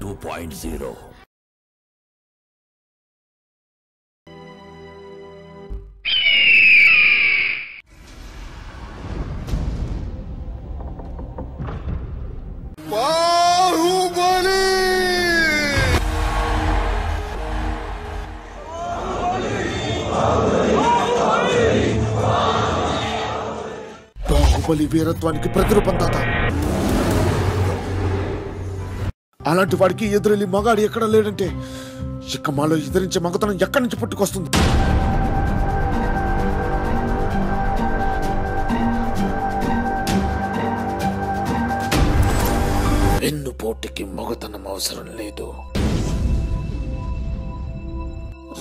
2.0 బాహుబలి బాహుబలి వీరత్వానికి ప్రతిరూపం తాత. అలాంటి వాడికి ఎదురెళ్ళి మగాడు ఎక్కడ లేడంటే ఇక మాలో ఎదిరించే మగతనం ఎక్కడి నుంచి పుట్టుకొస్తుంది? ఎన్ను పోటీకి మగతనం అవసరం లేదు.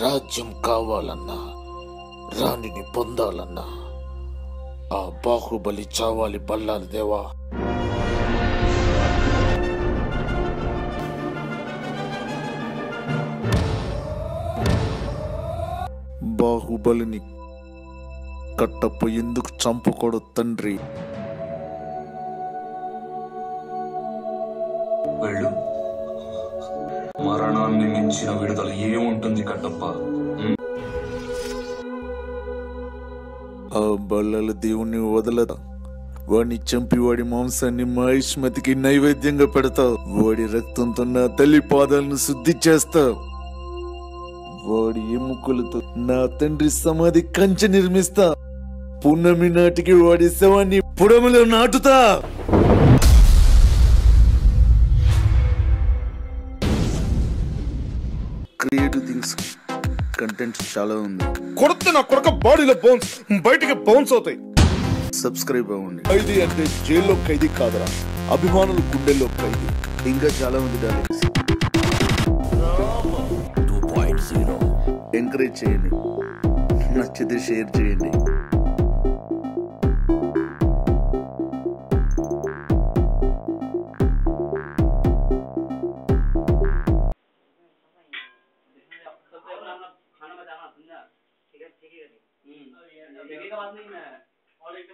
రాజ్యం కావాలన్నా రాణిని పొందాలన్నా ఆ బాహుబలి చావాలి బల్లాలి దేవా. బాహుబలిని కట్టప్ప ఎందుకు చంపకూడదు తండ్రి? వెళ్ళు. మరణాన్ని మించిన విడుదల ఏముంటుంది కట్టప్ప? ఆ బల్లాల దేవుణ్ణి వదలదా? వాడిని చంపి వాడి మాంసాన్ని మహిష్మతికి నైవేద్యంగా పెడతావు. వాడి రక్తంతో నా తల్లి పాదాలను శుద్ధి చేస్తావు. వాడి ఎముకలతో నా తండ్రి సమాధి కంచె నిర్మిస్తా. పున్నమి నాటికి వాడి శవాన్ని పుడమిలో నాటుతా. క్రియేటివ్ థింగ్స్ కంటెంట్ చాలా ఉంది. కొడితే నా కొరక బాడీలో బౌన్స్ బయటికి బౌన్స్ అవుతాయి. సబ్స్క్రైబ్ అవ్వండి. ఖైదీ అంటే జైల్లో ఖైదీ కాదురా, అభిమానులు గుండెల్లో ఖైదీ. ఇంకా చాలా ఉంది డార్లింగ్స్. 2.0 ఎంకరేజ్ చేయండి, నచ్చితే షేర్ చేయండి. खाना में जाना समझा ठीक है की बात नहीं है और एक